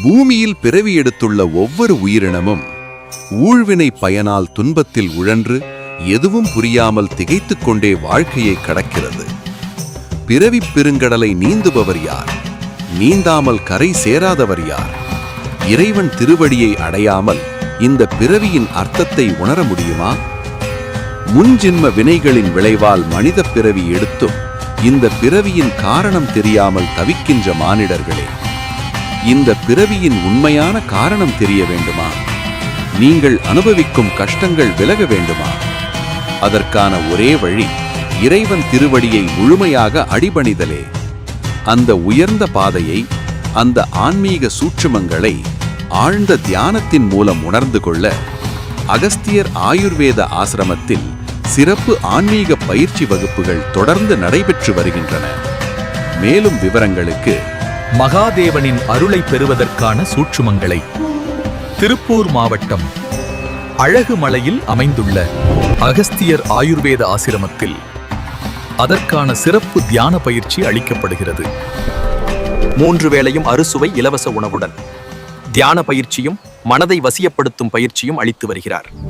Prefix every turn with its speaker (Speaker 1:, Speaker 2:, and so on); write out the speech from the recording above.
Speaker 1: பூமியில் பிறவி எடுத்துள்ள ஒவ்வொரு உயிரினமும் ஊழ்வினை பயனால் துன்பத்தில் உழன்று எதுவும் புரியாமல் திகைத்துக் கொண்டே வாழ்க்கையை கடக்கிறது. பிறவிப் பெருங்கடலை நீந்துபவர் யார்? நீந்தாமல் கரை சேராதவர் யார்? இறைவன் திருவடியை அடையாமல் இந்த பிறவியின் அர்த்தத்தை உணர முடியுமா? முன்ஜென்ம வினைகளின் விளைவால் மனித பிறவி எடுத்தும் இந்த பிறவியின் காரணம் தெரியாமல் தவிக்கின்ற மானிடர்களே, இந்த பிறவியின் உண்மையான காரணம் தெரிய வேண்டுமா? நீங்கள் அனுபவிக்கும் கஷ்டங்கள் விலக வேண்டுமா? அதற்கான ஒரே வழி இறைவன் திருவடியை முழுமையாக அடிபணிதலே. அந்த உயர்ந்த பாதையை, அந்த ஆன்மீக சூட்சுமங்களை ஆழ்ந்த தியானத்தின் மூலம் உணர்ந்து கொள்ள அகஸ்தியர் ஆயுர்வேத ஆசிரமத்தில் சிறப்பு ஆன்மீக பயிற்சி வகுப்புகள் தொடர்ந்து நடைபெற்று வருகின்றன. மேலும் விவரங்களுக்கு
Speaker 2: மகாதேவனின் அருளை பெறுவதற்கான சூட்சுமங்களை திருப்பூர் மாவட்டம் அழகுமலையில் அமைந்துள்ள அகஸ்தியர் ஆயுர்வேத ஆசிரமத்தில் அதற்கான சிறப்பு தியான பயிற்சி அளிக்கப்படுகிறது.
Speaker 3: 3 வேளையும் அறுசுவை இலவச உணவுடன் தியான பயிற்சியும் மனதை வசியப்படுத்தும் பயிற்சியும் அளித்து வருகிறார்.